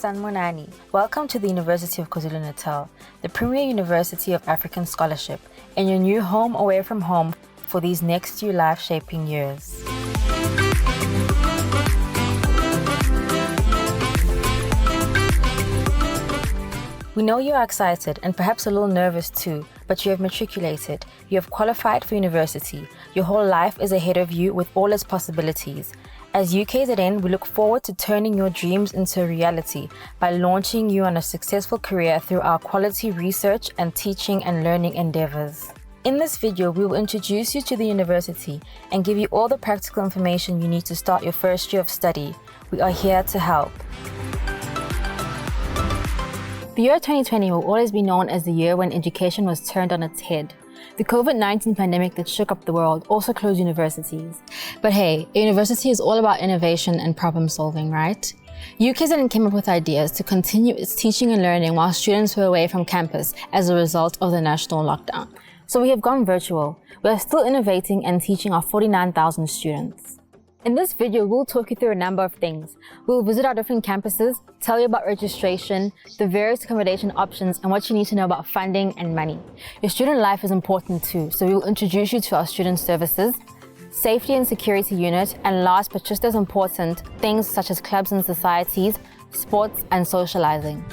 Sanmonani. Welcome to the University of KwaZulu-Natal, the premier university of African scholarship, and your new home away from home for these next few life-shaping years. We know you are excited and perhaps a little nervous too, but you have matriculated, you have qualified for university, your whole life is ahead of you with all its possibilities. As UKZN, we look forward to turning your dreams into a reality by launching you on a successful career through our quality research and teaching and learning endeavors. In this video, we will introduce you to the university and give you all the practical information you need to start your first year of study. We are here to help. The year 2020 will always be known as the year when education was turned on its head. The COVID-19 pandemic that shook up the world also closed universities. But hey, a university is all about innovation and problem solving, right? UKZN came up with ideas to continue its teaching and learning while students were away from campus as a result of the national lockdown. So we have gone virtual. We are still innovating and teaching our 49,000 students. In this video, we'll talk you through a number of things. We'll visit our different campuses, tell you about registration, the various accommodation options, and what you need to know about funding and money. Your student life is important too, so we will introduce you to our student services, safety and security unit, and last but just as important, things such as clubs and societies, sports, and socializing.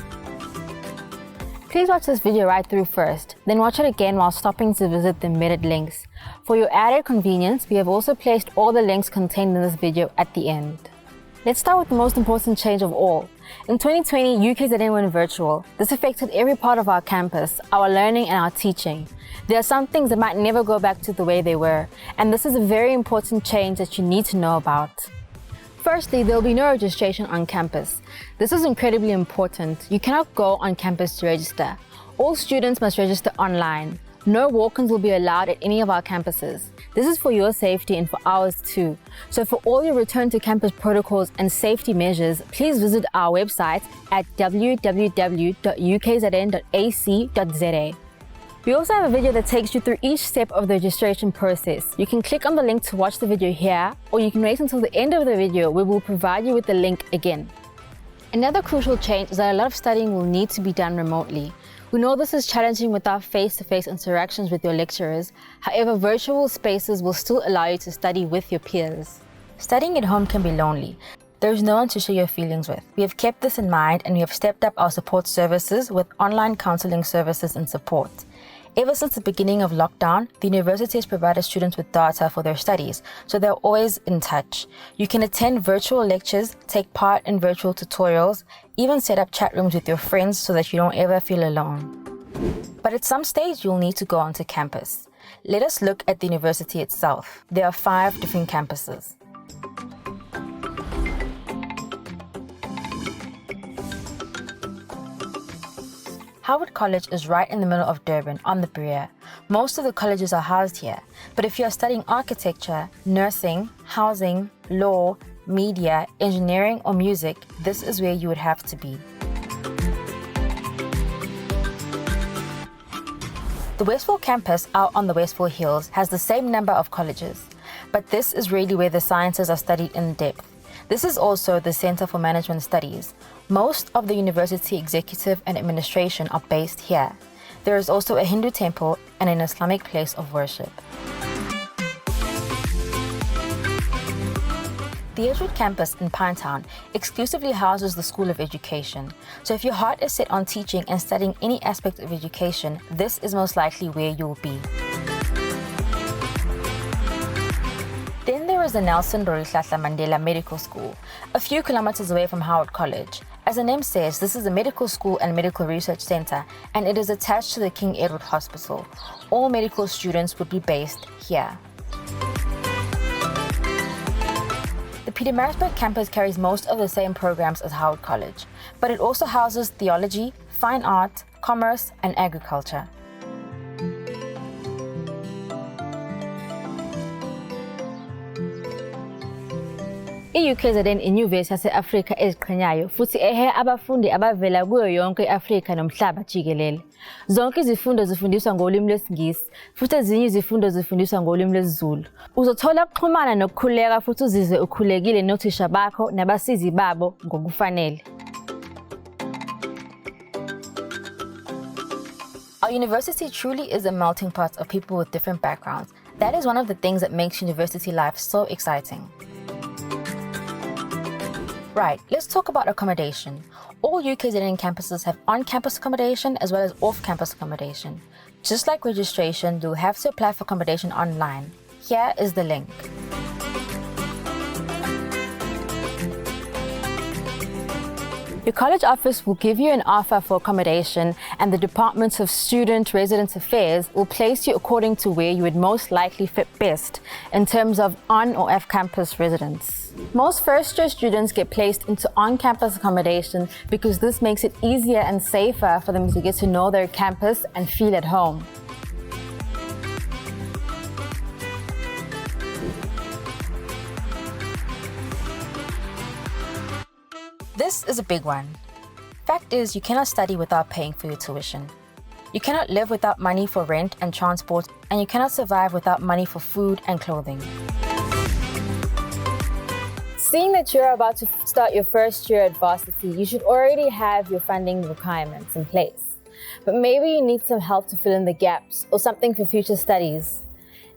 Please watch this video right through first, then watch it again while stopping to visit the embedded links. For your added convenience, we have also placed all the links contained in this video at the end. Let's start with the most important change of all. In 2020, UKZN went virtual. This affected every part of our campus, our learning and our teaching. There are some things that might never go back to the way they were, and this is a very important change that you need to know about. Firstly, there will be no registration on campus. This is incredibly important. You cannot go on campus to register. All students must register online. No walk-ins will be allowed at any of our campuses. This is for your safety and for ours too. So for all your return to campus protocols and safety measures, please visit our website at www.ukzn.ac.za. We also have a video that takes you through each step of the registration process. You can click on the link to watch the video here, or you can wait until the end of the video where we'll provide you with the link again. Another crucial change is that a lot of studying will need to be done remotely. We know this is challenging without face-to-face interactions with your lecturers. However, virtual spaces will still allow you to study with your peers. Studying at home can be lonely. There is no one to share your feelings with. We have kept this in mind and we have stepped up our support services with online counseling services and support. Ever since the beginning of lockdown, the university has provided students with data for their studies, so they're always in touch. You can attend virtual lectures, take part in virtual tutorials, even set up chat rooms with your friends so that you don't ever feel alone. But at some stage, you'll need to go onto campus. Let us look at the university itself. There are 5 different campuses. Howard College is right in the middle of Durban on the Breer. Most of the colleges are housed here, but if you are studying architecture, nursing, housing, law, media, engineering or music, this is where you would have to be. The Westville campus out on the Westville Hills has the same number of colleges, but this is really where the sciences are studied in depth. This is also the Center for Management Studies. Most of the university executive and administration are based here. There is also a Hindu temple and an Islamic place of worship. The Edgewood campus in Pinetown exclusively houses the School of Education. So if your heart is set on teaching and studying any aspect of education, this is most likely where you'll be. Then there is the Nelson Rolihlahla Mandela Medical School, a few kilometers away from Howard College. As the name says, this is a medical school and medical research center, and it is attached to the King Edward Hospital. All medical students would be based here. The Pietermaritzburg campus carries most of the same programs as Howard College, but it also houses theology, fine art, commerce, and agriculture. I-UKZN inyuvesi yase-Afrika eziqhenyayo futhi ehe abafundi abavela kuyo yonke i-Afrika nomhlaba jikelele. Zonke izifundo zifundiswa ngolimi lwesiNgisi futhi ezinye izifundo zifundiswa ngolimi lwesiZulu. Uzothola ukuxhumana nokukhuleka futhi uzizwe ukhulekile nothisha bakho nabasizi babo ngokufanele. Our university truly is a melting pot of people with different backgrounds. That is one of the things that makes university life so exciting. Right, let's talk about accommodation. All UKZN campuses have on-campus accommodation as well as off-campus accommodation. Just like registration, you'll have to apply for accommodation online. Here is the link. Your college office will give you an offer for accommodation, and the Department of Student Resident Affairs will place you according to where you would most likely fit best in terms of on or off-campus residence. Most first-year students get placed into on-campus accommodation because this makes it easier and safer for them to get to know their campus and feel at home. This is a big one. Fact is, you cannot study without paying for your tuition. You cannot live without money for rent and transport, and you cannot survive without money for food and clothing. Seeing that you're about to start your first year at varsity, you should already have your funding requirements in place. But maybe you need some help to fill in the gaps or something for future studies.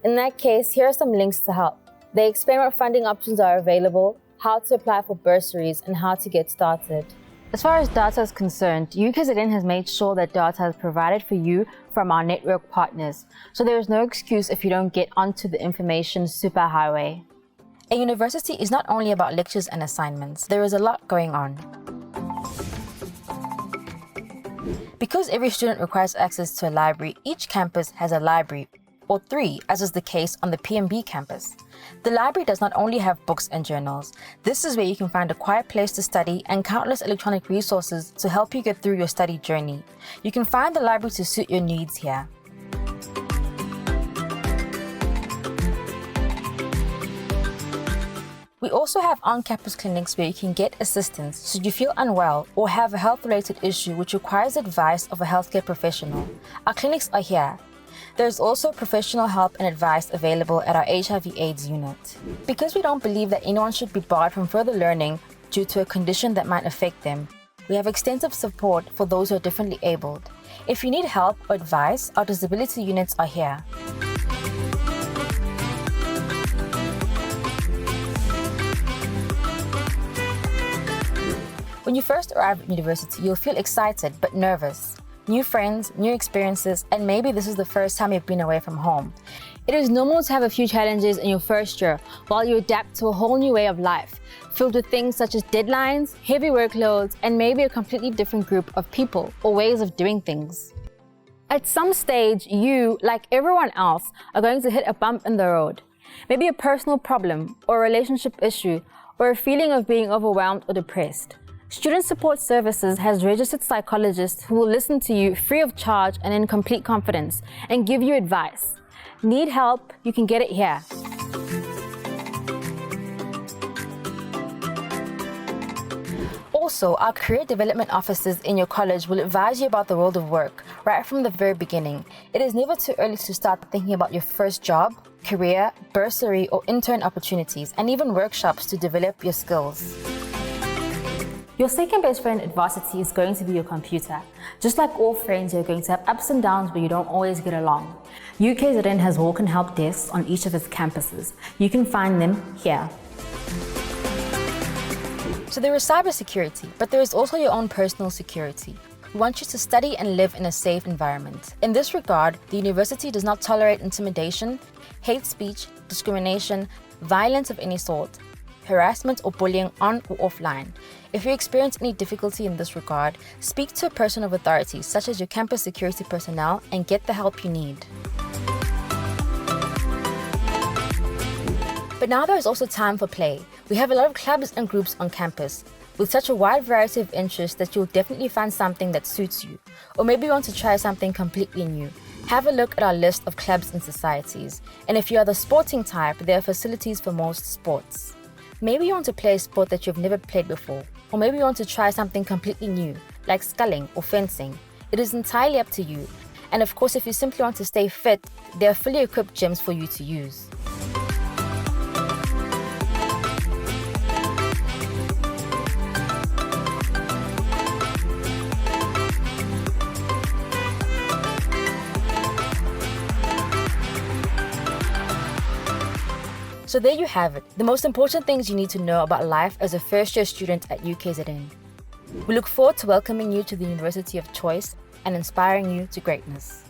In that case, here are some links to help. They explain what funding options are available, how to apply for bursaries, and how to get started. As far as data is concerned, UKZN has made sure that data is provided for you from our network partners, so there is no excuse if you don't get onto the information superhighway. A university is not only about lectures and assignments, there is a lot going on. Because every student requires access to a library, each campus has a library, or 3, as is the case on the PMB campus. The library does not only have books and journals. This is where you can find a quiet place to study and countless electronic resources to help you get through your study journey. You can find the library to suit your needs here. We also have on-campus clinics where you can get assistance should you feel unwell or have a health-related issue which requires advice of a healthcare professional. Our clinics are here. There's also professional help and advice available at our HIV/AIDS unit. Because we don't believe that anyone should be barred from further learning due to a condition that might affect them, we have extensive support for those who are differently abled. If you need help or advice, our disability units are here. When you first arrive at university, you'll feel excited but nervous. New friends, new experiences, and maybe this is the first time you've been away from home. It is normal to have a few challenges in your first year while you adapt to a whole new way of life, filled with things such as deadlines, heavy workloads, and maybe a completely different group of people or ways of doing things. At some stage, you, like everyone else, are going to hit a bump in the road. Maybe a personal problem, or a relationship issue, or a feeling of being overwhelmed or depressed. Student Support Services has registered psychologists who will listen to you free of charge and in complete confidence and give you advice. Need help? You can get it here. Also, our career development officers in your college will advise you about the world of work right from the very beginning. It is never too early to start thinking about your first job, career, bursary, or intern opportunities, and even workshops to develop your skills. Your second best friend at varsity is going to be your computer. Just like all friends, you're going to have ups and downs where you don't always get along. UKZN has walk and help desks on each of its campuses. You can find them here. So there is cybersecurity, but there is also your own personal security. We want you to study and live in a safe environment. In this regard, the university does not tolerate intimidation, hate speech, discrimination, violence of any sort, harassment or bullying on or offline. If you experience any difficulty in this regard, speak to a person of authority such as your campus security personnel and get the help you need. But now there is also time for play. We have a lot of clubs and groups on campus with such a wide variety of interests that you'll definitely find something that suits you. Or maybe you want to try something completely new. Have a look at our list of clubs and societies. And if you are the sporting type, there are facilities for most sports. Maybe you want to play a sport that you've never played before, or maybe you want to try something completely new, like sculling or fencing. It is entirely up to you. And of course, if you simply want to stay fit, there are fully equipped gyms for you to use. So there you have it, the most important things you need to know about life as a first-year student at UKZN. We look forward to welcoming you to the university of choice and inspiring you to greatness.